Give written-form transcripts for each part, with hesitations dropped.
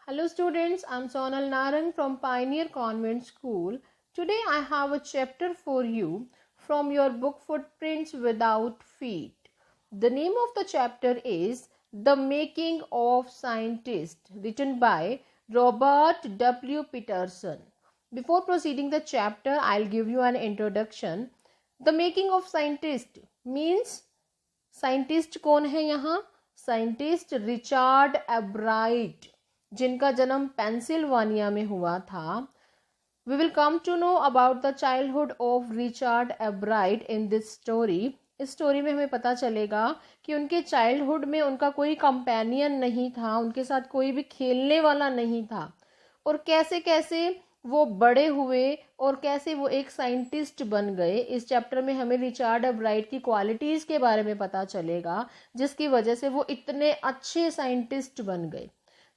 Hello students, I'm Sonal Narang from Pioneer Convent School. Today I have a chapter for you from your book Footprints Without Feet. The name of the chapter is The Making of Scientist, written by Robert W. Peterson. Before proceeding the chapter, I'll give you an introduction. The Making of Scientist means scientist कौन है यहाँ? Scientist Richard एब्राइट, जिनका जन्म Pennsylvania में हुआ था. We will come to know about the childhood of Richard Ebright in this story. इस story में हमें पता चलेगा कि उनके चाइल्डहुड में उनका कोई कंपेनियन नहीं था, उनके साथ कोई भी खेलने वाला नहीं था, और कैसे कैसे वो बड़े हुए और कैसे वो एक साइंटिस्ट बन गए. इस चैप्टर में हमें रिचार्ड एब्राइट की क्वालिटीज़ के बारे में पता चलेगा जिसकी वजह से वो इतने अच्छे साइंटिस्ट बन गए.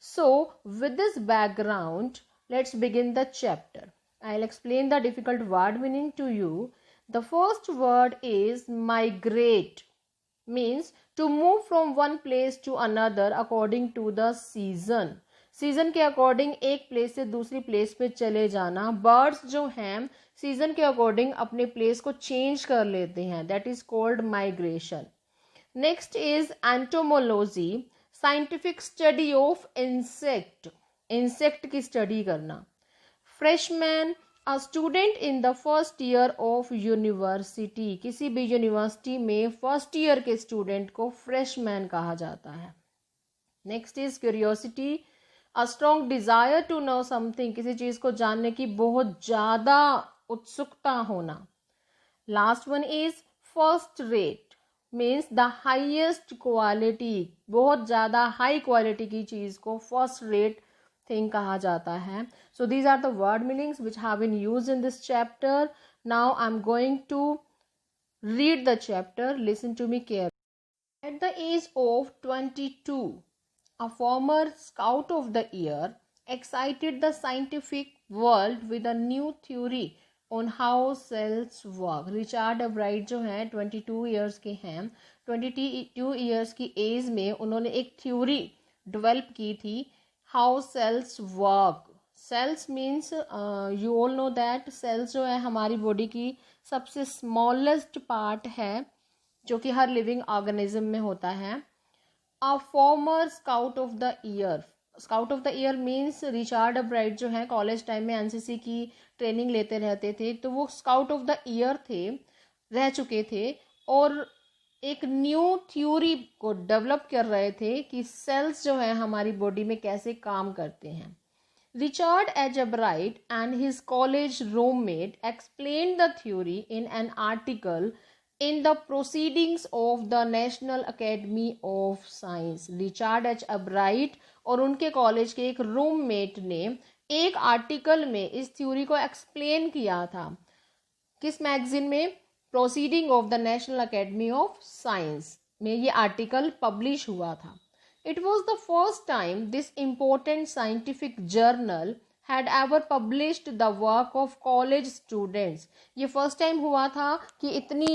So with this background let's begin the chapter. I will explain the difficult word meaning to you. The first word is migrate, means to move from one place to another according to the season. Season के according एक place से दूसरी place पे चले जाना. Birds जो हैं season के अकॉर्डिंग अपने प्लेस को चेंज कर लेते हैं, that is called migration. Next is entomology, scientific study of insect, insect की स्टडी करना. Freshman, a student in the first year of university, किसी भी यूनिवर्सिटी में फर्स्ट ईयर के स्टूडेंट को फ्रेशमैन कहा जाता है. Next is curiosity, a strong desire to know something, किसी चीज को जानने की बहुत ज्यादा उत्सुकता होना. Last one is first rate, means the highest quality, बहुत ज्यादा हाई क्वालिटी की चीज को फर्स्ट रेट थिंग कहा जाता है. So these are the word meanings which have been used in this chapter. Now I am going to read the chapter. Listen to me carefully. At the age of 22, a former Scout of the Year excited the scientific world with a new theory on how cells work. Richard Ebright जो हैं 22 years के हैं. 22 years की as में उन्होंने एक theory develop की थी, how cells work. Cells means you all know that cells जो है हमारी बॉडी की सबसे स्मॉलेस्ट पार्ट है जो कि हर लिविंग ऑर्गेनिज्म में होता है. A former scout of the year, scout of the year means Richard Ebright जो है कॉलेज टाइम में एनसीसी की ट्रेनिंग लेते रहते थे, तो वो स्काउट ऑफ द ईयर थे, रह चुके थे, और एक न्यू थ्योरी को डेवलप कर रहे थे कि सेल्स जो है हमारी बॉडी में कैसे काम करते हैं. Richard H. Bright and his college roommate explained the theory in an article in the Proceedings of the National Academy of Science. Richard H. Bright और उनके कॉलेज के एक रूममेट ने एक आर्टिकल में इस थ्योरी को एक्सप्लेन किया था. किस मैगजीन में? Proceeding of the national academy of science में ये आर्टिकल पब्लिश हुआ था. It was the first time this important scientific journal had ever published the work of college students. ये फर्स्ट टाइम हुआ था कि इतनी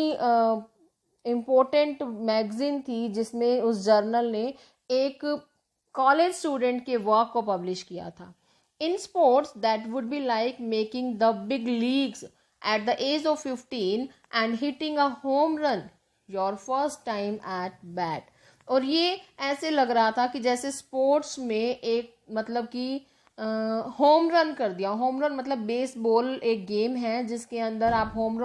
इम्पोर्टेंट मैगजीन थी जिसमें उस जर्नल ने एक कॉलेज स्टूडेंट के वर्क को पब्लिश किया था. In sports that would be like making the big leagues at the age of 15 and hitting a home run your first time at bat. और ये ऐसे लग रहा था कि जैसे स्पोर्ट्स में एक मतलब कि होम रन कर दिया. होम रन मतलब बेसबॉल एक गेम है जिसके अंदर आप होम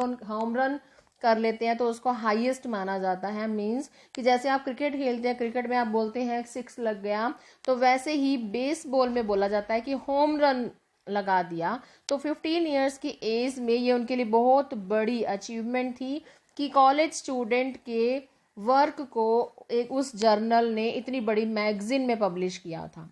रन कर लेते हैं तो उसको हाईएस्ट माना जाता है. मींस कि जैसे आप क्रिकेट खेलते हैं, क्रिकेट में आप बोलते हैं 6 लग गया, तो वैसे ही बेसबॉल में बोला जाता है कि होम रन लगा दिया. तो 15 ईयर्स की एज में ये उनके लिए बहुत बड़ी अचीवमेंट थी कि कॉलेज स्टूडेंट के वर्क को एक उस जर्नल ने इतनी बड़ी मैगजीन में पब्लिश किया था.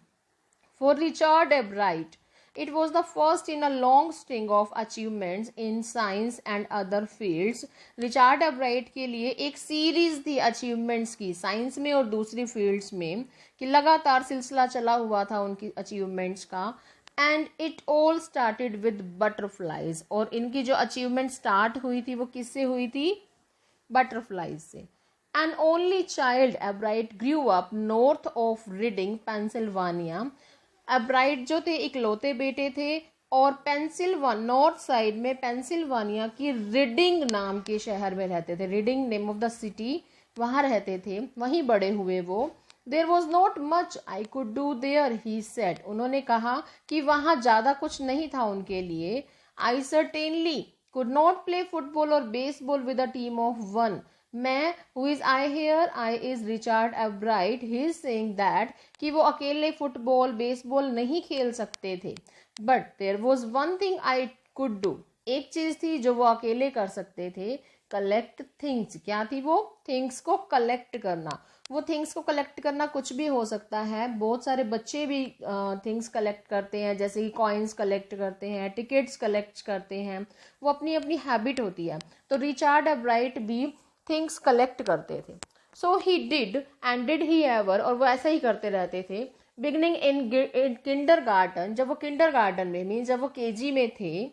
For Richard एब्राइट it was the first in a long string of achievements in science and other fields. Richard एब्राइट के लिए एक सीरीज थी अचीवमेंट्स की, साइंस में और दूसरी फील्ड्स में, कि लगातार सिलसिला चला हुआ था उनकी अचीवमेंट्स का. And it all started with butterflies, और इनकी जो अचीवमेंट स्टार्ट हुई थी वो किससे हुई थी? बटरफ्लाइज से. An only child, Ebright grew up north of Reading, Pennsylvania. एब्राइट जो थे इकलौते बेटे थे और नॉर्थ साइड में पेंसिल्वानिया की रीडिंग नाम के शहर में रहते थे। Reading name of the city, वहाँ रहते थे, वहीं बड़े हुए वो। There was not much I could do there he said, उन्होंने कहा कि वहाँ ज़्यादा कुछ नहीं था उनके लिए। I certainly could not play football or baseball with a team of one. मैं who is I here, I is Richard Ebright, he is saying that कि वो अकेले फुटबॉल बेसबॉल नहीं खेल सकते थे। But there was one thing I could do, एक चीज थी जो वो अकेले कर सकते थे, कलेक्ट थिंग्स। क्या थी वो? थिंग्स को कलेक्ट करना। वो थिंग्स को कलेक्ट करना कुछ भी हो सकता है, बहुत सारे बच्चे भी थिंग्स कलेक्ट करते हैं, जैसे कि कॉइन्स कलेक्ट करते हैं, टिकट्स कलेक्ट करते हैं, वो अपनी अपनी हैबिट होती है। तो रिचार्ड एब्राइट भी थिंग्स कलेक्ट करते थे। So he did and did he ever, और वो ऐसा ही करते रहते थे। बिगनिंग इन किंडर गार्डन, जब वो किंडर गार्डन में मीन जब वो केजी में थे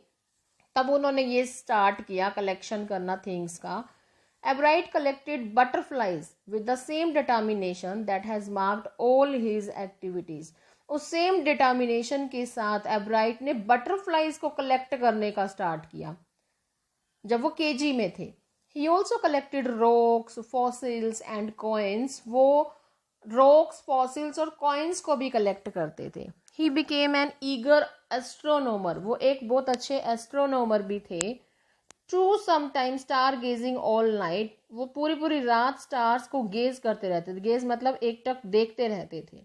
तब उन्होंने ये स्टार्ट किया कलेक्शन करना थिंग्स का। एब्राइट collected butterflies with the same determination that has marked all his activities. उस सेम डिटर्मिनेशन के साथ एब्राइट ने बटरफ्लाइज को कलेक्ट करने का स्टार्ट किया जब वो केजी में थे। He also collected rocks, fossils and coins. वो रॉक्स, फॉसिल्स और कॉइन्स को भी कलेक्ट करते थे। He became an eager astronomer, वो एक बहुत अच्छे एस्ट्रोनोमर भी थे। Too sometime stargazing all night, वो पूरी पूरी रात स्टार्स को गेज करते रहते थे। गेज मतलब एकटक देखते रहते थे।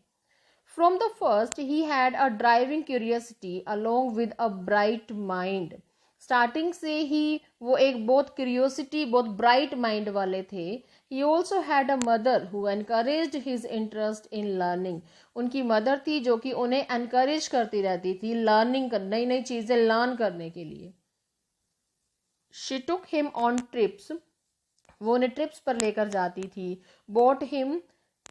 From the first he had a driving curiosity along with a bright mind. Starting से ही वो एक बहुत क्यूरियोसिटी, बहुत ब्राइट माइंड वाले थे। He also had a mother who encouraged his interest in learning. उनकी मदर थी जो कि उन्हें एनकरेज करती रहती थी लर्निंग, नई नई चीजें लर्न करने के लिए। She took him on trips, वो उन्हें ट्रिप्स पर लेकर जाती थी। Bought him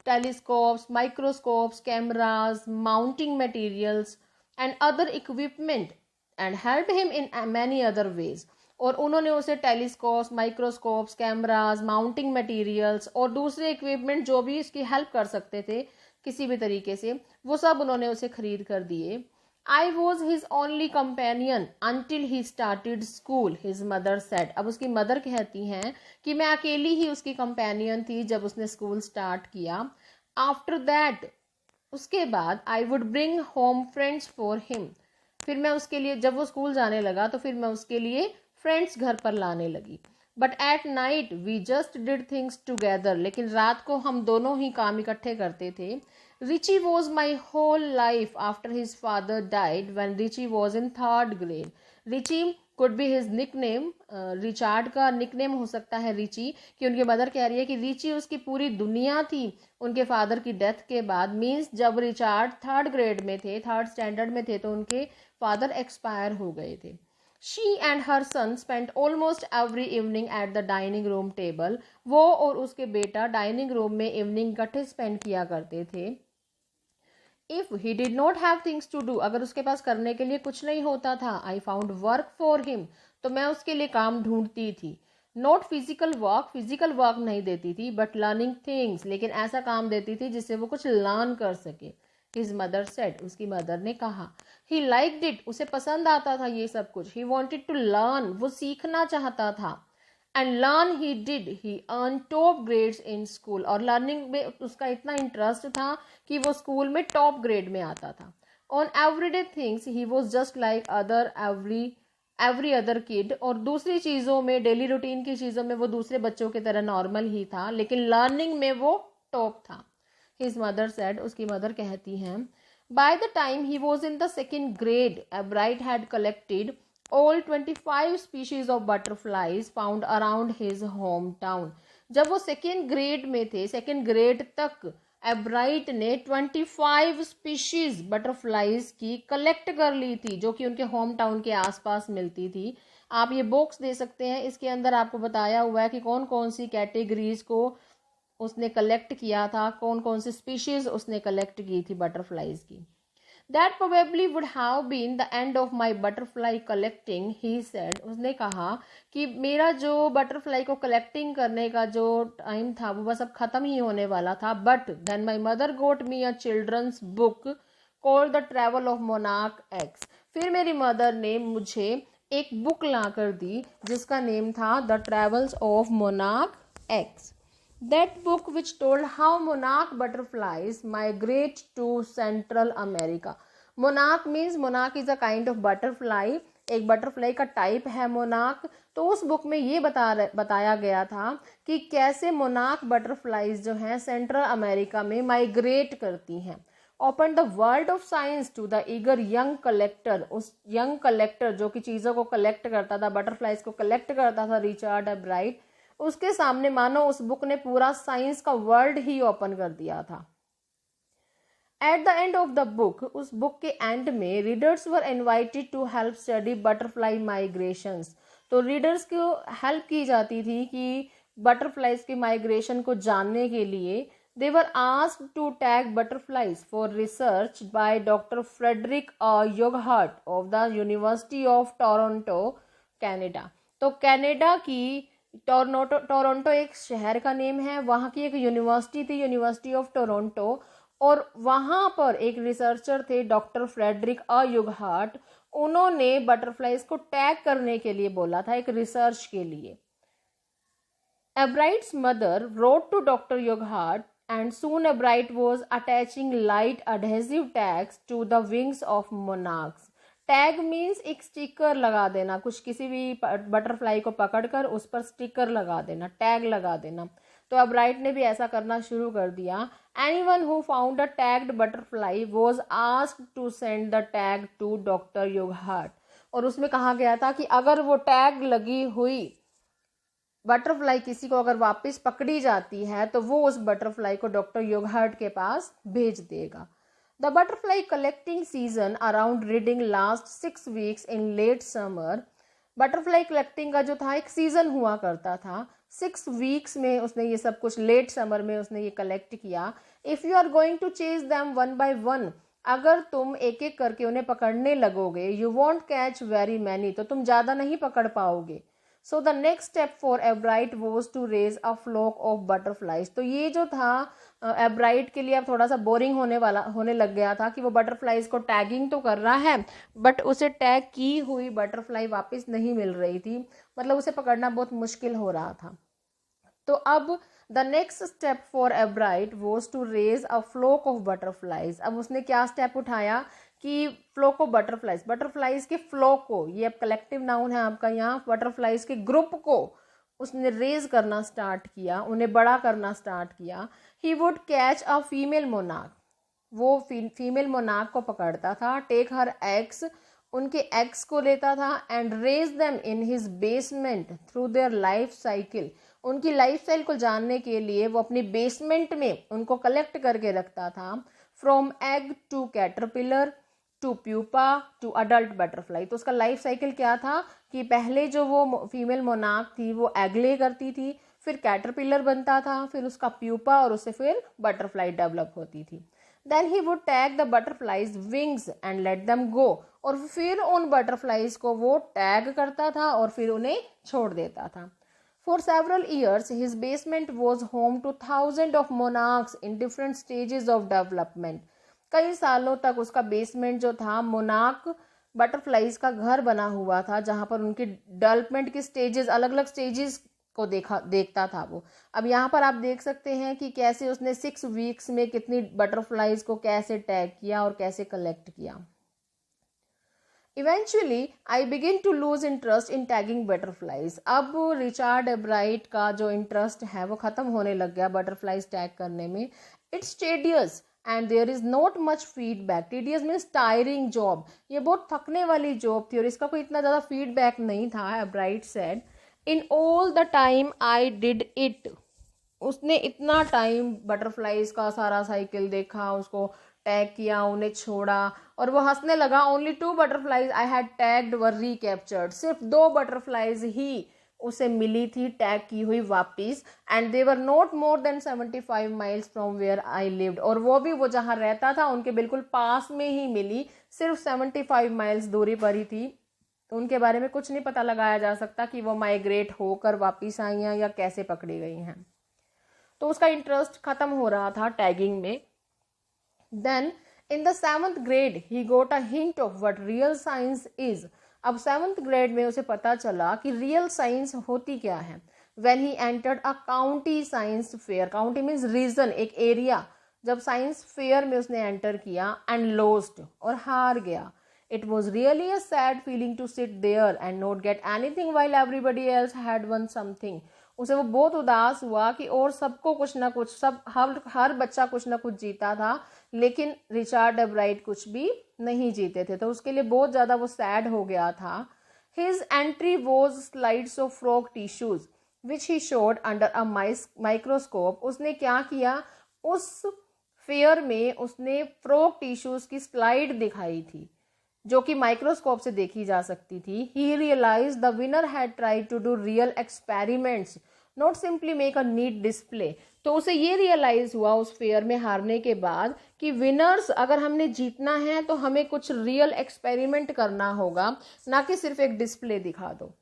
telescopes, microscopes, cameras, mounting materials and other equipment and help him in many other ways. और उन्होंने उसे telescopes, microscopes, cameras, mounting materials और दूसरे इक्विपमेंट जो भी इसकी हेल्प कर सकते थे किसी भी तरीके से, वो सब उन्होंने उसे खरीद कर दिए। I was his only companion until he started school, his mother said. अब उसकी मदर कहती हैं कि मैं अकेली ही उसकी कंपेनियन थी जब उसने स्कूल स्टार्ट किया। After that, उसके बाद I would bring home friends for him. फिर मैं उसके लिए, जब वो स्कूल जाने लगा तो फिर मैं उसके लिए फ्रेंड्स घर पर लाने लगी। But at night we just did things together, लेकिन रात को हम दोनों ही काम इकट्ठे करते थे। Richie was my whole life after his father died when Richie was in 3rd grade. Richie could be his nickname. Richard का निकनेम हो सकता है रिची, कि उनकी मदर कह रही है कि रिची उसकी पूरी दुनिया थी उनके फादर की डेथ के बाद। मीन्स जब रिचार्ड 3rd ग्रेड में थे, 3rd स्टैंडर्ड में थे, तो उनके फादर एक्सपायर हो गए थे। She and her son spent almost every evening at the dining room table. वो और उसके बेटा डाइनिंग रूम में इवनिंग इकट्ठे स्पेंड किया करते थे। If he did not have things to do, अगर उसके पास करने के लिए कुछ नहीं होता था, I found work for him, तो मैं उसके लिए काम ढूंढती थी। Not physical work, physical work नहीं देती थी, but learning things, लेकिन ऐसा काम देती थी जिससे वो कुछ लर्न कर सके। His mother said, उसकी मदर ने कहा। He liked it, उसे पसंद आता था ये सब कुछ। He wanted to learn, वो सीखना चाहता था। And learn he did, he earn top grades in school, और लर्निंग में उसका इतना इंटरेस्ट था कि वो स्कूल में टॉप ग्रेड में आता था। On everyday things he was just like other every other kid, और दूसरी चीज़ों में, डेली रूटीन की चीज़ों में वो दूसरे बच्चों की तरह नॉर्मल ही था, लेकिन लर्निंग में वो टॉप था। हिज मदर सेड, उसकी मदर कहती हैं, by the time he was in the 2nd grade, एब्राइट had collected all 25 species of butterflies found around his hometown. जब वो 2nd grade में थे, 2nd grade तक एब्राइट ने 25 स्पीशीज बटरफ्लाइज की कलेक्ट कर ली थी, जो कि उनके होम टाउन के आसपास मिलती थी। आप ये बॉक्स दे सकते हैं, इसके अंदर आपको बताया हुआ है कि कौन कौन सी कैटेगरीज को उसने कलेक्ट किया था, कौन कौन सी स्पीशीज उसने कलेक्ट की थी बटरफ्लाइज की। That probably would have been the end of my butterfly collecting, he said. उसने कहा कि मेरा जो बटरफ्लाई को कलेक्टिंग करने का जो टाइम था वो बस अब ख़त्म ही होने वाला था। But then my mother got me a children's book called The Travel of Monarch X. फिर मेरी मदर ने मुझे एक बुक ला कर दी जिसका नेम था the travels of monarch x. That book which told how monarch butterflies migrate to Central America. Monarch means monarch is a kind of butterfly. एक butterfly का टाइप है मोनार्क. तो उस बुक में ये बताया गया था कि कैसे मोनार्क बटरफ्लाईज जो हैं सेंट्रल अमेरिका में माइग्रेट करती हैं. Open the world of science to the eager young collector. उस यंग कलेक्टर जो कि चीज़ों को कलेक्ट करता था, बटरफ्लाईज को कलेक्ट करता था, रिचर्ड एब्राइट, उसके सामने मानो उस बुक ने पूरा साइंस का वर्ल्ड ही ओपन कर दिया था. At the end of the book, उस बुक के एंड में readers were invited to help study butterfly migrations. तो रीडर्स को हेल्प की जाती थी कि बटरफ्लाइज की माइग्रेशन को जानने के लिए. They were asked to tag butterflies for research by doctor Frederick Urquhart of the university of Toronto, Canada. तो कनाडा की टोरंटो एक शहर का नेम है, वहाँ की एक यूनिवर्सिटी थी, यूनिवर्सिटी ऑफ टोरंटो, और वहाँ पर एक रिसर्चर थे डॉक्टर फ्रेडरिक योगहार्ट. उन्होंने बटरफ्लाइज को टैग करने के लिए बोला था, एक रिसर्च के लिए. Ebright's mother wrote to doctor Urquhart and soon Ebright was attaching light adhesive tags to the wings of monarchs. Tag means एक स्टिकर लगा देना, कुछ किसी भी बटरफ्लाई को पकड़कर उस पर स्टिकर लगा देना, टैग लगा देना. तो एब्राइट ने भी ऐसा करना शुरू कर दिया. Anyone who found a tagged butterfly was asked to send the tag to doctor Urquhart. और उसमें कहा गया था कि अगर वो टैग लगी हुई बटरफ्लाई किसी को अगर वापस पकड़ी जाती है तो वो उस बटरफ्लाई को डॉक्टर योगहार्ट के पास भेज देगा. The butterfly collecting season around Reading last 6 weeks in late summer. Butterfly collecting का जो था एक सीजन हुआ करता था, 6 weeks में उसने ये सब कुछ, लेट समर में उसने ये कलेक्ट किया. If you are going to chase them one by one, अगर तुम एक एक करके उन्हें पकड़ने लगोगे, you won't catch very many, तो तुम ज़्यादा नहीं पकड़ पाओगे. So the next step for Ebright was to raise a flock of butterflies. तो ये जो था एब्राइट के लिए अब थोड़ा सा बोरिंग होने लग गया था कि वो बटरफ्लाइज को टैगिंग तो कर रहा है बट उसे टैग की हुई बटरफ्लाई वापस नहीं मिल रही थी, मतलब उसे पकड़ना बहुत मुश्किल हो रहा था. तो अब the next step for Ebright was to raise a flock of butterflies. अब उसने क्या स्टेप उठाया कि फ्लोक ऑफ बटरफ्लाइज के फ्लोक को, ये अब कलेक्टिव नाउन है आपका यहाँ, बटरफ्लाइज के ग्रुप को उसने रेज करना स्टार्ट किया, उन्हें बड़ा करना स्टार्ट किया. He would catch a female monarch. वो फीमेल मोनार्क को पकड़ता था, टेक हर एग्स, उनके एग्स को लेता था, and raise them in his basement through their life cycle. उनकी लाइफ साइकिल को जानने के लिए वो अपनी बेसमेंट में उनको कलेक्ट करके रखता था. From egg to caterpillar to pupa to adult butterfly. तो उसका लाइफ साइकिल क्या था कि पहले जो वो फीमेल मोनार्क थी वो एग ले करती थी, फिर कैटरपिलर बनता था, फिर उसका प्यूपा, और उससे फिर बटरफ्लाई डेवलप होती थी. Then he would tag the butterflies wings and let them go. और फिर उन बटरफ्लाइज को वो टैग करता था और फिर उन्हें छोड़ देता था. For several years, his basement was home to thousands of monarchs in different stages of development. कई सालों तक उसका बेसमेंट जो था मोनार्क बटरफ्लाइज का घर बना हुआ था, जहां पर उनकी डेवलपमेंट के स्टेजेस, अलग अलग स्टेजेस को देखता था वो. अब यहाँ पर आप देख सकते हैं कि कैसे उसने 6 weeks में कितनी बटरफ्लाइज को कैसे टैग किया और कैसे कलेक्ट किया. Eventually, I begin to lose interest in tagging butterflies. अब रिचार्ड एब्राइट का जो इंटरेस्ट है वो ख़त्म होने लग गया बटरफ्लाइज टैग करने में. It's tedious and there is not much feedback. Tedious means tiring job. ये बहुत थकने वाली जॉब थी और इसका कोई इतना ज़्यादा फीडबैक नहीं था. एब्राइट said, in all the time I did it. उसने इतना टाइम बटरफ्लाइज का सारा साइकिल देखा, उसको टैग किया, उन्हें छोड़ा, और वो हंसने लगा. Only 2 butterflies I had tagged were recaptured. सिर्फ 2 butterflies ही उसे मिली थी टैग की हुई वापिस. And they were not more than 75 miles from where I lived. और वो भी वो जहाँ रहता था उनके बिल्कुल पास में ही मिली, सिर्फ 75 miles दूरी पर ही थी. तो उनके बारे में कुछ नहीं पता लगाया जा सकता कि वो माइग्रेट होकर वापिस आई हैं या कैसे पकड़ी गई हैं. तो उसका इंटरेस्ट खत्म हो रहा था टैगिंग में. Then In the 7th grade he got a hint of what real science is. अब 7th grade में उसे पता चला कि रियल साइंस होती क्या है. When he entered a county science fair, county means region, एक एरिया. जब साइंस फेयर में उसने एंटर किया and lost, और हार गया. It was really a sad feeling to sit there and not get anything while everybody else had won something. उसे वो बहुत उदास हुआ कि और सबको कुछ ना कुछ, सब हर बच्चा कुछ ना कुछ जीता था, लेकिन रिचर्ड एब्राइट कुछ भी नहीं जीते थे. तो उसके लिए बहुत ज़्यादा वो सैड हो गया था. His entry was slides of frog tissues which he showed under a microscope. उसने क्या किया, उस फेयर में उसने फ्रॉग टिश्यूज की स्लाइड दिखाई थी जो कि माइक्रोस्कोप से देखी जा सकती थी. He realized the winner had tried to do real experiments, not simply make a neat display. तो उसे ये रियलाइज हुआ उस फेयर में हारने के बाद कि विनर्स, अगर हमने जीतना है तो हमें कुछ रियल एक्सपेरिमेंट करना होगा, ना कि सिर्फ एक डिस्प्ले दिखा दो.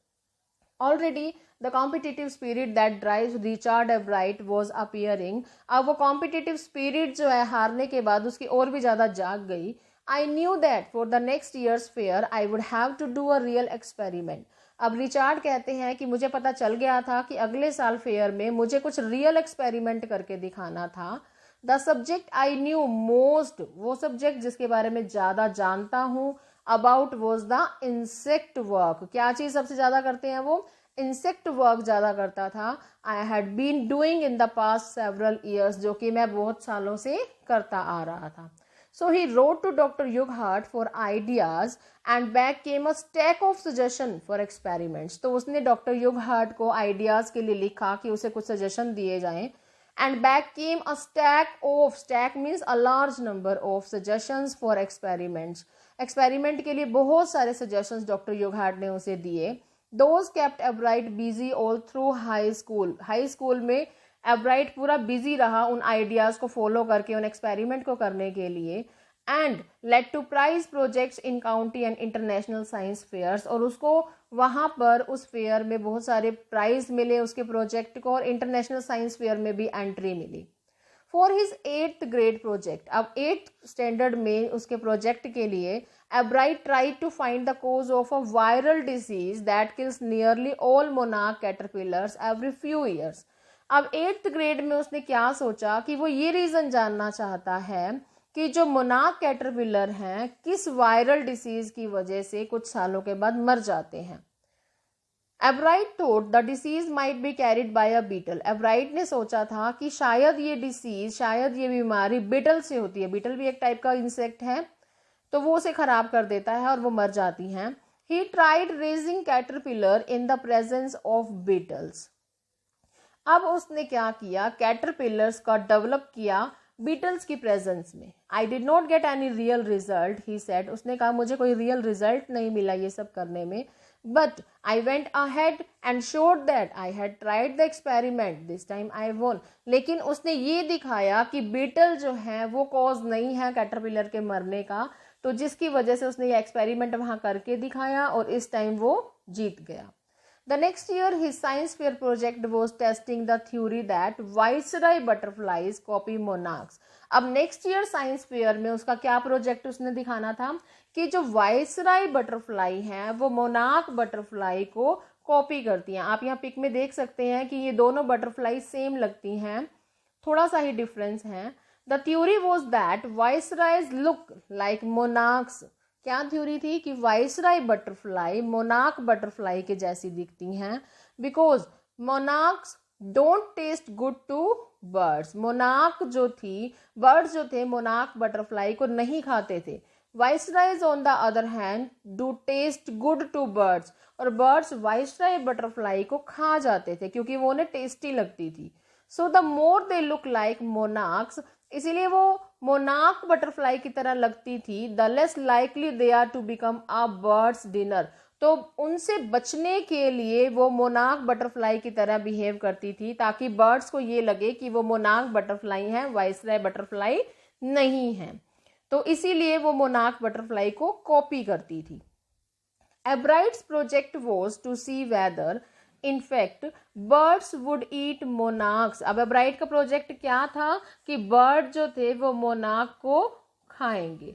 Already the competitive spirit that drives Richard Ebright was appearing. अब वो competitive spirit जो है हारने के बाद उसकी और भी ज़्यादा जाग गई. I knew that for the next year's fair I would have to do a real experiment. अब रिचार्ड कहते हैं कि मुझे पता चल गया था कि अगले साल फेयर में मुझे कुछ रियल एक्सपेरिमेंट करके दिखाना था. The subject I knew most, वो सब्जेक्ट जिसके बारे में ज़्यादा जानता हूँ, about was the insect work. क्या चीज़ सबसे ज़्यादा करते हैं वो? इंसेक्ट वर्क ज़्यादा करता था. I had been doing in the past several years, जो कि मैं बहुत सालों से करता आ रहा था. So he wrote to Dr. Yughart for ideas and back came a stack of suggestion for experiments. तो उसने डॉक्टर युगहार्ट को आइडियाज़ के लिए लिखा कि उसे कुछ सजेशन दिए जाएं. And back came a stack means a large number of suggestions for experiments. Experiment के लिए बहुत सारे सजेशंस डॉक्टर युगहार्ट ने उसे दिए. Those kept Ebright busy all through high school. High school में एब्राइट पूरा बिजी रहा उन आइडियाज़ को फॉलो करके, उन एक्सपेरिमेंट को करने के लिए. And led to prize projects in county and international science fairs, और उसको वहाँ पर उस फेयर में बहुत सारे प्राइज मिले उसके प्रोजेक्ट को, और इंटरनेशनल साइंस फेयर में भी एंट्री मिली. For his 8th grade project, अब 8th स्टैंडर्ड में उसके प्रोजेक्ट के लिए Ebright tried to find the cause of a viral disease that kills nearly all monarch caterpillars every few years. अब 8th grade में उसने क्या सोचा कि वो ये रीज़न जानना चाहता है कि जो मोनार्क कैटरपिलर हैं किस वायरल डिसीज की वजह से कुछ सालों के बाद मर जाते हैं. Ebright thought the disease might be carried by a beetle. Ebright ने सोचा था कि शायद ये बीमारी बीटल से होती है. बीटल भी एक टाइप का इंसेक्ट है, तो वो उसे खराब कर देता है और वो मर जाती हैं. He tried raising caterpillar in the presence of beetles. अब उसने क्या किया, कैटरपिलर्स का डेवलप किया बीटल्स की प्रेजेंस में. I did not get any real result, he said. उसने कहा मुझे कोई रियल रिजल्ट नहीं मिला ये सब करने में. But I went ahead and showed that I had tried the experiment, this time I won. लेकिन उसने ये दिखाया कि बीटल जो है वो कॉज नहीं है कैटरपिलर के मरने का, तो जिसकी वजह से उसने ये एक्सपेरिमेंट वहाँ करके दिखाया और इस टाइम वो जीत गया. The next year, his science fair project was testing the theory that viceroy butterflies copy monarchs. अब नेक्स्ट ईयर साइंस फेयर में उसका क्या प्रोजेक्ट उसने दिखाना था कि जो वाइसराय बटरफ्लाई हैं वो मोनार्क बटरफ्लाई को कॉपी करती हैं. आप यहाँ पिक में देख सकते हैं कि ये दोनों बटरफ्लाई सेम लगती हैं, थोड़ा सा ही डिफरेंस है. The theory was that viceroys look like monarchs. क्या थ्योरी थी कि वाइसराय बटरफ्लाई मोनार्क बटरफ्लाई के जैसी दिखती हैं, because monarchs don't taste good to birds. Birds जो थे मोनार्क बटरफ्लाई को नहीं खाते थे. Viceroys on the other hand do taste good to birds, और बर्ड्स वाइसराय बटरफ्लाई को खा जाते थे क्योंकि वो उन्हें टेस्टी लगती थी. So the more they look like monarchs, इसीलिए वो मोनार्क बटरफ्लाई की तरह लगती थी, the less likely they are to become a birds dinner. तो उनसे बचने के लिए वो मोनार्क बटरफ्लाई की तरह बिहेव करती थी ताकि बर्ड्स को ये लगे कि वो मोनार्क बटरफ्लाई हैं, वाइसराय बटरफ्लाई नहीं हैं. तो इसीलिए वो मोनार्क बटरफ्लाई को कॉपी करती थी. Ebright's project was to see whether in fact birds would eat monarchs. अब एब्राइट का प्रोजेक्ट क्या था कि बर्ड जो थे वो मोनार्क को खाएंगे.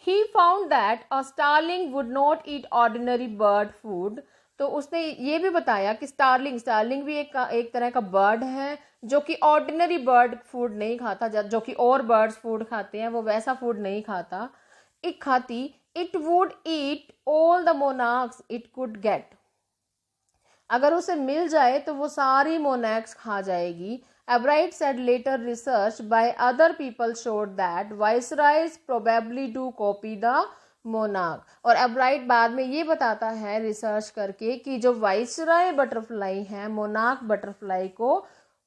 He found that a starling would not eat ordinary bird food. तो उसने ये भी बताया कि स्टारलिंग भी एक तरह का बर्ड है जो कि ऑर्डिनरी बर्ड फूड नहीं खाता, जो कि और बर्ड्स फूड खाते हैं, वो वैसा फूड नहीं खाता. It would eat all the monarchs it could get. अगर उसे मिल जाए तो वो सारी मोनार्क्स खा जाएगी. Ebright said later research by other people showed that viceroys probably do copy the monarch. और एब्राइट बाद में ये बताता है रिसर्च करके कि जो वाइसराय बटरफ्लाई हैं मोनार्क बटरफ्लाई को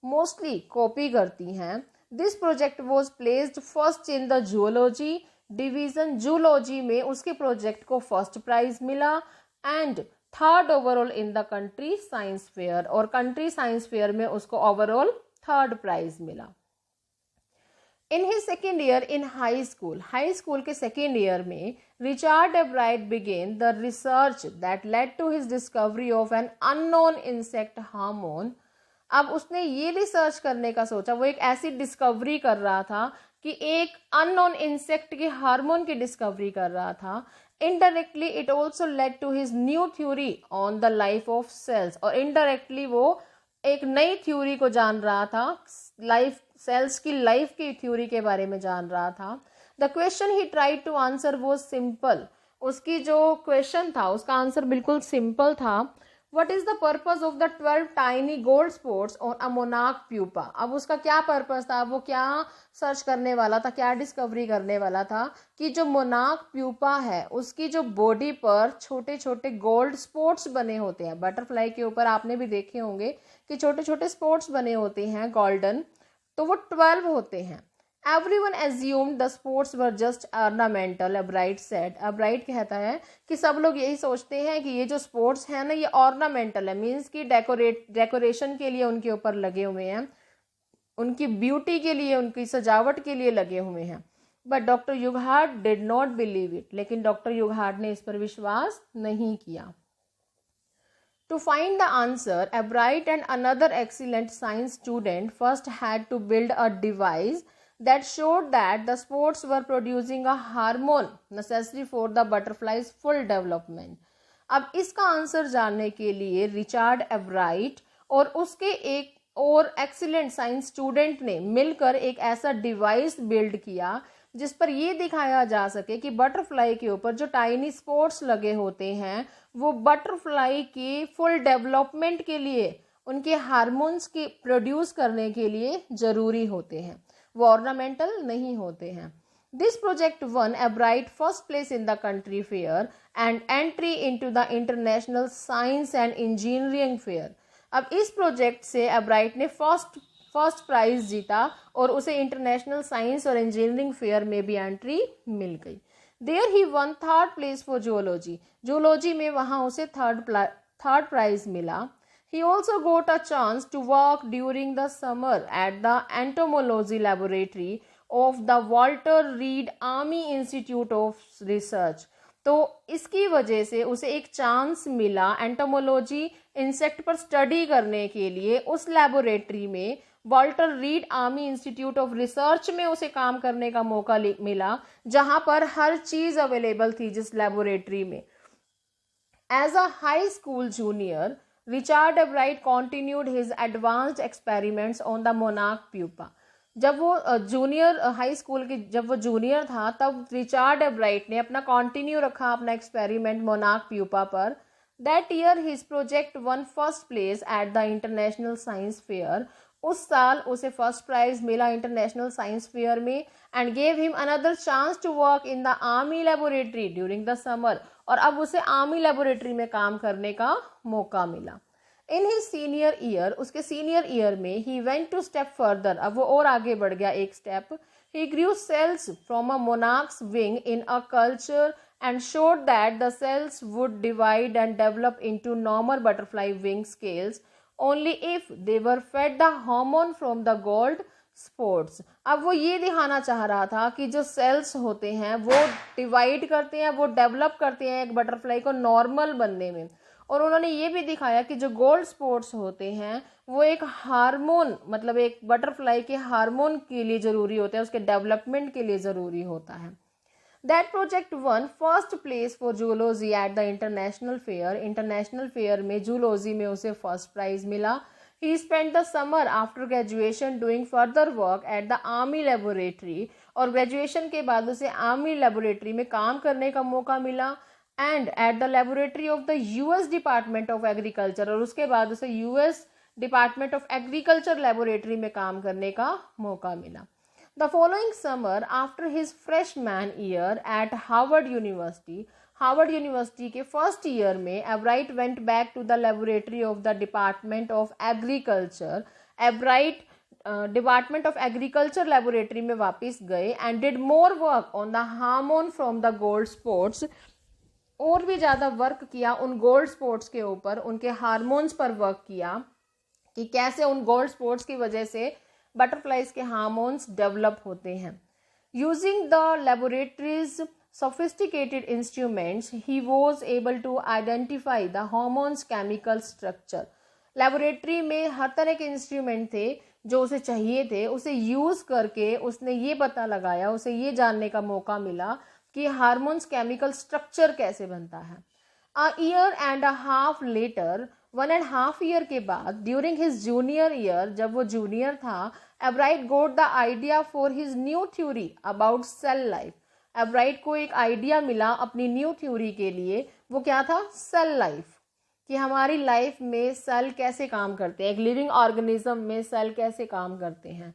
मोस्टली कॉपी करती हैं. This project was placed first in the zoology division. Zoology में उसके प्रोजेक्ट को फर्स्ट प्राइज मिला and third overall in the country science fair. और कंट्री साइंस फेयर में उसको ओवरऑल थर्ड प्राइज मिला. In his second year in high school के second year में Richard Ebright began the research that led to his discovery of an unknown insect hormone. अब उसने ये research करने का सोचा, वो एक ऐसी डिस्कवरी कर रहा था कि एक अननोन इंसेक्ट के हार्मोन की डिस्कवरी कर रहा था. Indirectly it also led to his new theory on the life of cells. और इनडायरेक्टली वो एक नई थ्योरी को जान रहा था, सेल्स की लाइफ की थ्योरी के बारे में जान रहा था. The question he tried to answer was simple. उसकी जो क्वेश्चन था उसका आंसर बिल्कुल सिंपल था. What is the purpose of the 12 tiny gold spots on a monarch pupa. अब उसका क्या पर्पज था, वो क्या सर्च करने वाला था, क्या डिस्कवरी करने वाला था कि जो मोनार्क प्यूपा है उसकी जो बॉडी पर छोटे छोटे गोल्ड स्पॉट्स बने होते हैं. बटरफ्लाई के ऊपर आपने भी देखे होंगे कि छोटे छोटे स्पॉट्स बने होते हैं गोल्डन, तो वो 12 होते हैं. Everyone assumed the sports were just ornamental, एब्राइट said. एब्राइट कहता है कि सब लोग यही सोचते हैं कि ये जो स्पोर्ट्स हैं ना ये ऑर्नामेंटल है, मीन्स कि डेकोरेशन के लिए उनके ऊपर लगे हुए हैं, उनकी ब्यूटी के लिए, उनकी सजावट के लिए लगे हुए हैं. But doctor Urquhart did not believe it. लेकिन डॉक्टर युगहार्ड ने इस पर विश्वास नहीं किया. To find the answer, Ebright and another excellent science student first had to build a device that showed that the spores were producing a hormone necessary for the butterfly's full development. अब इसका answer जानने के लिए Richard एब्राइट और उसके एक और excellent science student ने मिलकर एक ऐसा डिवाइस बिल्ड किया जिस पर यह दिखाया जा सके कि बटरफ्लाई के ऊपर जो टाइनी स्पॉट्स लगे होते हैं वो बटरफ्लाई की फुल डेवलपमेंट के लिए, उनके हार्मोन्स के प्रोड्यूस करने के लिए जरूरी होते हैं, वो ऑर्नामेंटल नहीं होते हैं. This project one एब्राइट first place in the country fair and entry into the international science and engineering fair. अब इस प्रोजेक्ट से एब्राइट ने फर्स्ट प्राइज जीता और उसे इंटरनेशनल साइंस और इंजीनियरिंग फेयर में भी एंट्री मिल गई. There he won third place for zoology में वहां उसे थर्ड प्राइज मिला. He also got a chance to work during the summer at the entomology laboratory of the Walter Reed Army Institute of Research. तो इसकी वजह से उसे एक चांस मिला एंटोमोलॉजी इंसेक्ट पर स्टडी करने के लिए उस लेबोरेटरी में, Walter read army institute of research में उसे काम करने का मौका मिला जहां पर हर चीज अवेलेबल थी जिस लेबोरेटरी में. As a high school junior Richard Ebright continued his advanced experiments on the monarch pupa. जब वो हाई स्कूल की जब वो जूनियर था तब रिचार्ड एब्राइट ने अपना कंटिन्यू रखा अपना एक्सपेरिमेंट मोनार्क प्यूपा पर. That year his project won first place at the international science fair. उस साल उसे फर्स्ट प्राइज मिला इंटरनेशनल साइंस फेयर में and gave him another chance to work in the army laboratory during the summer. और अब उसे army laboratory में काम करने का मौका मिला. इन हिज सीनियर ईयर, उसके सीनियर ईयर में he went to step further. अब वो और आगे बढ़ गया एक step. He grew cells from a monarchs wing in a culture and showed that the cells would divide and develop into normal butterfly wing scales only if they were fed the hormone from the gold sports. अब वो ये दिखाना चाह रहा था कि जो sales होते हैं वो डिवाइड करते हैं, वो डेवलप करते हैं एक बटरफ्लाई को नॉर्मल बनने में. और उन्होंने ये भी दिखाया कि जो गोल्ड स्पोर्ट्स होते हैं वो एक हार्मोन, मतलब एक बटरफ्लाई के हार्मोन के लिए ज़रूरी होते हैं, उसके डेवलपमेंट के लिए ज़रूरी होता है. That project won first place for zoology at the international fair. International fair में zoology में उसे first prize मिला. He spent the summer after graduation doing further work at the army laboratory. और graduation के बाद उसे army laboratory में काम करने का मौका मिला. And at the laboratory of the US Department of Agriculture. और उसके बाद उसे US Department of Agriculture laboratory में काम करने का मौका मिला. The following summer, after his freshman year at Harvard University के first year में Albright went back to the laboratory of the Department of Agriculture. Albright Department of Agriculture laboratory में वापस गए and did more work on the hormone from the gold spots. और भी ज़्यादा work किया उन गोल्ड स्पॉट्स के ऊपर, उनके हार्मोन्स पर वर्क किया कि कैसे उन गोल्ड स्पॉट्स की वजह से बटरफ्लाइज के हार्मोन्स डेवलप होते हैं. Using the laboratories sophisticated instruments, he was able to identify the hormones chemical structure. Laboratory में हर तरह के इंस्ट्रूमेंट थे जो उसे चाहिए थे, उसे यूज करके उसने ये पता लगाया, उसे ये जानने का मौका मिला कि हार्मोन्स केमिकल स्ट्रक्चर कैसे बनता है. A year and a half later, 1.5 year के बाद, during his junior year, जब वो जूनियर था, Albright got the idea for his new theory about cell life. Albright को एक आइडिया मिला अपनी न्यू थ्योरी के लिए. वो क्या था? सेल लाइफ, कि हमारी लाइफ में सेल कैसे काम करते हैं, एक लिविंग ऑर्गेनिज्म में सेल कैसे काम करते हैं.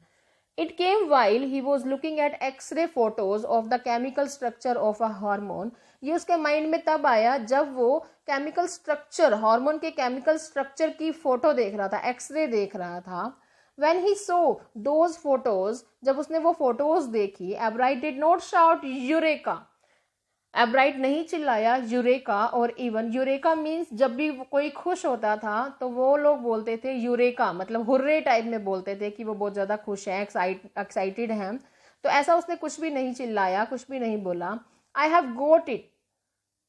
It came while he was looking at X-ray photos of the chemical structure of a hormone. ये उसके माइंड में तब आया जब वो केमिकल स्ट्रक्चर, हार्मोन के केमिकल स्ट्रक्चर की फोटो देख रहा था, एक्सरे देख रहा था. When he saw those photos, जब उसने वो फोटोज देखी, Albright did not shout eureka. Albright नहीं चिल्लाया यूरेका. और इवन यूरेका मीन्स जब भी कोई खुश होता था तो वो लोग बोलते थे यूरेका, मतलब हुर्रे टाइप में बोलते थे कि वो बहुत ज़्यादा खुश हैं, एक्साइटेड हैं. तो ऐसा उसने कुछ भी नहीं चिल्लाया, कुछ भी नहीं बोला. आई हैव गोट इट,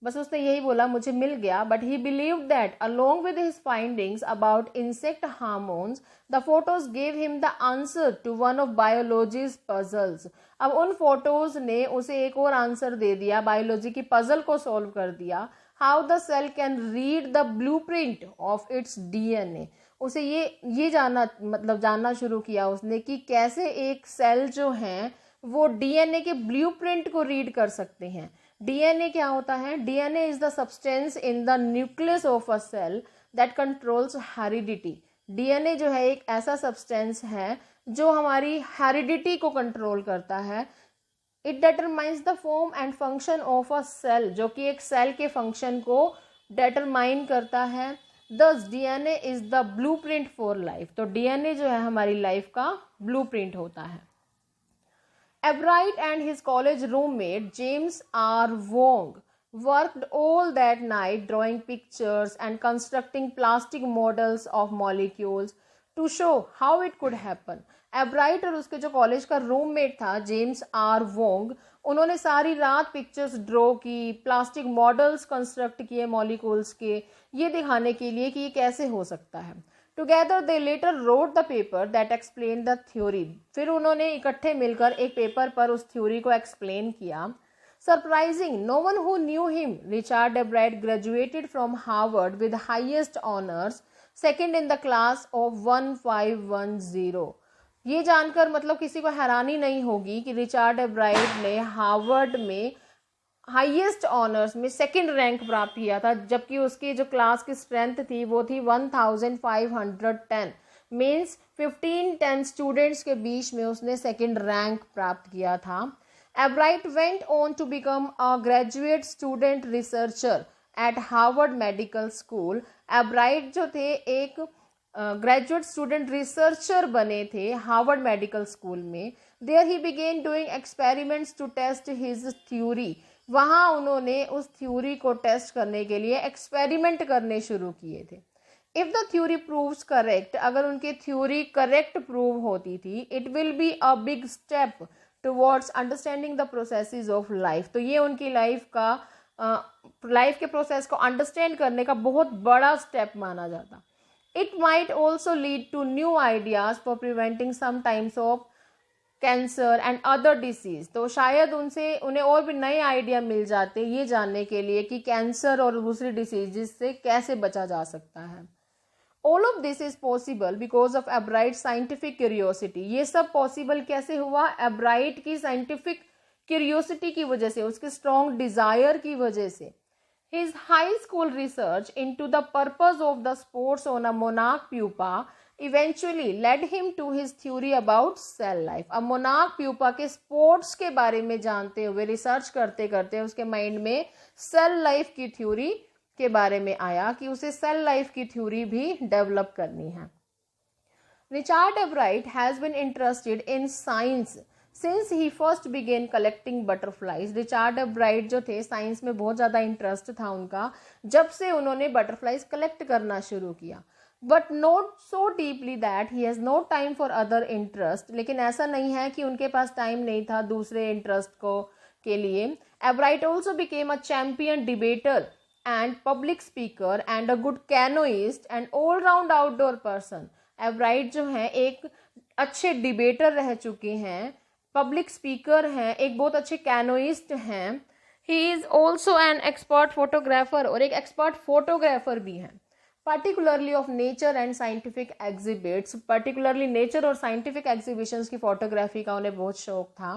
बस उसने यही बोला मुझे मिल गया. But he believe that along with his findings about insect hormones, the photos gave him the answer to one of biology's puzzles. अब उन फोटोज ने उसे एक और आंसर दे दिया, बायोलॉजी की पजल को सॉल्व कर दिया. How the cell can read the blueprint of its DNA. उसे ये जानना शुरू किया उसने कि कैसे एक सेल जो है वो डीएनए के ब्लूप्रिंट को रीड कर सकते हैं. डीएनए क्या होता है? DNA is the substance in the nucleus of a cell that controls heredity. DNA जो है एक ऐसा सब्सटेंस है जो हमारी हेरिडिटी को कंट्रोल करता है. It determines the form and function of a cell, जो कि एक सेल के फंक्शन को डिटरमाइन करता है. दस DNA is the blueprint for life. तो डीएनए जो है हमारी लाइफ का ब्लूप्रिंट होता है. Albright and his college roommate James R. Wong worked all that night drawing pictures and constructing plastic models of molecules to show how it could happen. Albright और उसके जो कॉलेज का रूममेट था James are Wong, उन्होंने सारी रात pictures draw की, plastic models construct किए मॉलिक्यूल्स के, ये दिखाने के लिए कि ये कैसे हो सकता है. Together they later wrote the paper that explained the theory. फिर उन्होंने इकट्ठे मिलकर एक पेपर पर उस थ्योरी को एक्सप्लेन किया. Surprising, no one who knew him, Richard Albright graduated from Harvard with highest honors, second in the class of 1510. ये जानकर मतलब किसी को हैरानी नहीं होगी कि रिचार्ड एब्राइट ने हार्वर्ड में हाईएस्ट ऑनर्स में सेकंड रैंक प्राप्त किया था, जबकि उसकी जो क्लास की स्ट्रेंथ थी वो थी 1510. मीन्स 1510 स्टूडेंट्स के बीच में उसने सेकंड रैंक प्राप्त किया था. Albright went on to become a graduate student researcher at Harvard Medical School. Albright जो थे एक ग्रेजुएट स्टूडेंट रिसर्चर बने थे हार्वर्ड मेडिकल स्कूल में. There he began doing experiments to test his theory. वहाँ उन्होंने उस थ्योरी को टेस्ट करने के लिए एक्सपेरिमेंट करने शुरू किए थे. If the theory proves correct, अगर उनकी थ्योरी करेक्ट प्रूव होती थी, it will be a big step towards understanding the processes of life. तो ये उनकी लाइफ के प्रोसेस को अंडरस्टैंड करने का बहुत बड़ा स्टेप माना जाता. It might also lead to new ideas for preventing some types of cancer and other disease, तो शायद उन्हें और भी नए आइडिया मिल जाते ये जानने के लिए कि कैंसर और दूसरी डिसीज से कैसे बचा जा सकता है। All of this is possible because of एब्राइट scientific curiosity. ये सब पॉसिबल कैसे हुआ? एब्राइट की साइंटिफिक क्यूरियोसिटी की वजह से, उसके स्ट्रॉन्ग डिजायर की वजह से। His high school research into the purpose of the sports on a monarch pupa eventually led him to his theory about cell life. अब monarch pupa के sports के बारे में जानते हुए रिसर्च करते करते उसके माइंड में सेल लाइफ की थ्योरी के बारे में आया कि उसे सेल लाइफ की थ्योरी भी डेवलप करनी है। Richard Ebright has been interested in science since he first began collecting butterflies. Richard Ebright जो थे साइंस में बहुत ज़्यादा इंटरेस्ट था उनका जब से उन्होंने बटरफ्लाइज कलेक्ट करना शुरू किया। But not so deeply that he has no time for other interest, लेकिन ऐसा नहीं है कि उनके पास टाइम नहीं था दूसरे इंटरेस्ट को के लिए। Ebright also became a champion debater and public speaker and a good canoeist and all round outdoor person. एब्राइट जो हैं एक अच्छे डिबेटर रह चुके हैं, पब्लिक स्पीकर हैं, एक बहुत अच्छे कैनोइस्ट हैं। He is also an expert photographer, और एक एक्सपर्ट फोटोग्राफर भी हैं। Particularly of nature and scientific exhibits, particularly nature और साइंटिफिक एग्जीबिशंस की फोटोग्राफी का उन्हें बहुत शौक था।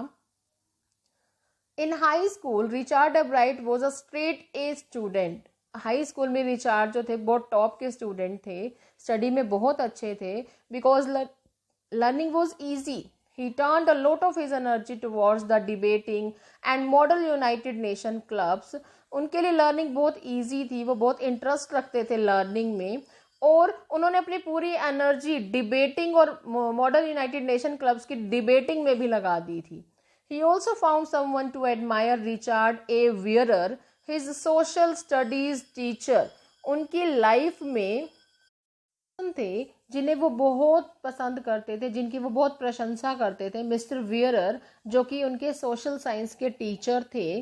इन high school Richard एब्राइट was a straight a student. High school में रिचार्ड जो थे बहुत टॉप के स्टूडेंट थे, स्टडी में बहुत अच्छे थे। Because learning was easy, he turned a lot of his energy towards the debating and model United Nation clubs. उनके लिए लर्निंग बहुत ईजी थी, वो बहुत इंटरेस्ट रखते थे लर्निंग में, और उन्होंने अपनी पूरी एनर्जी डिबेटिंग और मॉडल यूनाइटेड नेशन क्लब्स की डिबेटिंग में भी लगा दी थी। He also found someone to admire, Richard A. Wearer, his social studies teacher. उनकी लाइफ में थे जिन्हें वो बहुत पसंद करते थे, जिनकी वो बहुत प्रशंसा करते थे, मिस्टर वियरर, जो कि उनके सोशल साइंस के टीचर थे।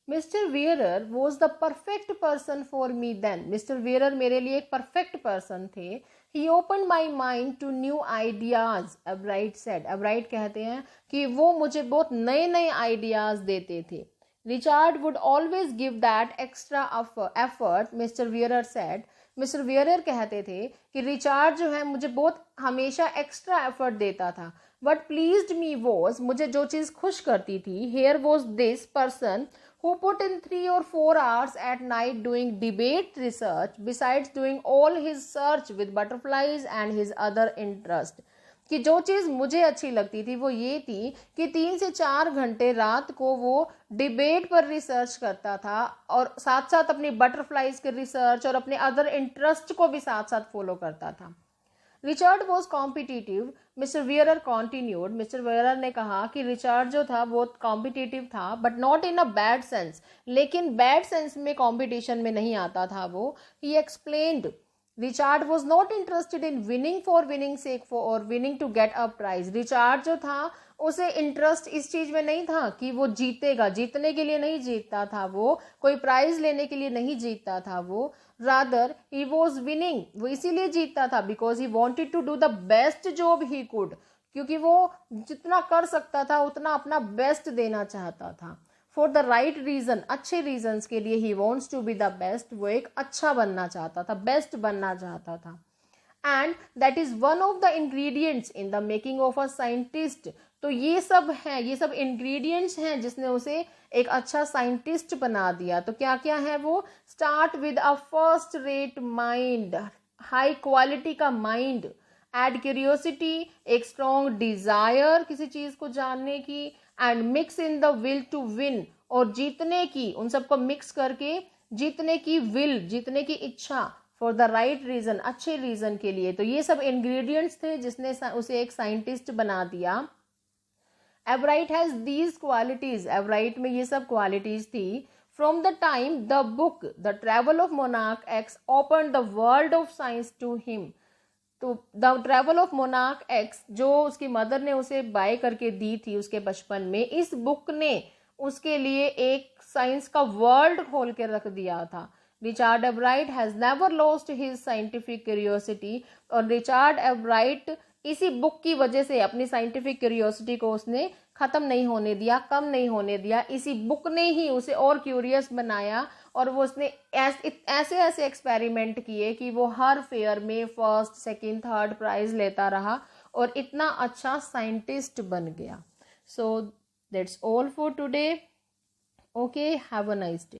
Mister Weiherer was the perfect person for me then. Mister Weiherer मेरे लिए एक परफेक्ट पर्सन थे। He open my mind to new ideas, Ebright said. Ebright कहते हैं कि वो मुझे बहुत नए नए आइडियाज देते थे। Richard would always give that extra effort, Mr. Wearer said. Mister wearer कहते थे कि रिचार्ड जो है मुझे बहुत हमेशा एक्स्ट्रा एफर्ट देता था। What pleased me was, मुझे जो चीज़ खुश करती थी, here was this person who put in 3 or 4 hours at night doing debate research besides doing all his search with butterflies and his other interest. कि जो चीज़ मुझे अच्छी लगती थी वो ये थी कि 3 से 4 घंटे रात को वो डिबेट पर रिसर्च करता था और साथ साथ अपनी बटरफ्लाइज के रिसर्च और अपने अदर इंटरेस्ट को भी साथ साथ फॉलो करता था। Richard was competitive, mister Weiherer continued. Mister Weiherer ने कहा कि रिचर्ड जो था बहुत कॉम्पिटिटिव था, but not in a bad sense, लेकिन बैड सेंस में कॉम्पिटिशन में नहीं आता था वो। He explained, Richard was not interested in winning for winning sake for or winning to get a prize. Richard जो था उसे इंटरेस्ट इस चीज में नहीं था कि वो जीतेगा, जीतने के लिए नहीं जीतता था वो, कोई प्राइज लेने के लिए नहीं जीतता था वो, रादर ही वॉज विनिंग, वो इसीलिए जीतता था because he wanted to do the best job he could, क्योंकि वो जितना कर सकता था उतना अपना बेस्ट देना चाहता था। फॉर द राइट रीजन, अच्छे रीजन्स के लिए, he wants to be the best, वो एक अच्छा बनना चाहता था, बेस्ट बनना चाहता था। And that is one of the ingredients in the making of a scientist. तो ये सब हैं, ये सब इंग्रेडिएंट्स हैं जिसने उसे एक अच्छा साइंटिस्ट बना दिया। तो क्या क्या है वो? Start with a first rate mind, high quality का माइंड, एड क्यूरियोसिटी, एक स्ट्रॉन्ग डिजायर किसी चीज को जानने की, and mix in the will to win, और जीतने की, उन सबको मिक्स करके जीतने की विल, जीतने की इच्छा, फॉर द राइट रीजन, अच्छे रीजन के लिए। तो ये सब इंग्रेडिएंट्स थे जिसने उसे एक साइंटिस्ट बना दिया। Ebright has these qualities, Ebright में ये सब क्वालिटीज थी। From the time the book the travel of monarch X open the world of science to him, तो the travel of monarch X जो उसकी मदर ने उसे बाय करके दी थी उसके बचपन में, इस बुक ने उसके लिए एक साइंस का वर्ल्ड खोल के रख दिया था। Richard एब्राइट has never lost his scientific curiosity, और रिचार्ड एब्राइट इसी बुक की वजह से अपनी साइंटिफिक क्यूरियोसिटी को उसने ख़त्म नहीं होने दिया, कम नहीं होने दिया। इसी बुक ने ही उसे और क्यूरियस बनाया, और वो उसने ऐसे ऐसे एक्सपेरिमेंट किए कि वो हर फेयर में फर्स्ट, सेकंड, थर्ड प्राइज लेता रहा और इतना अच्छा साइंटिस्ट बन गया। So that's all for today. Okay, have a nice day.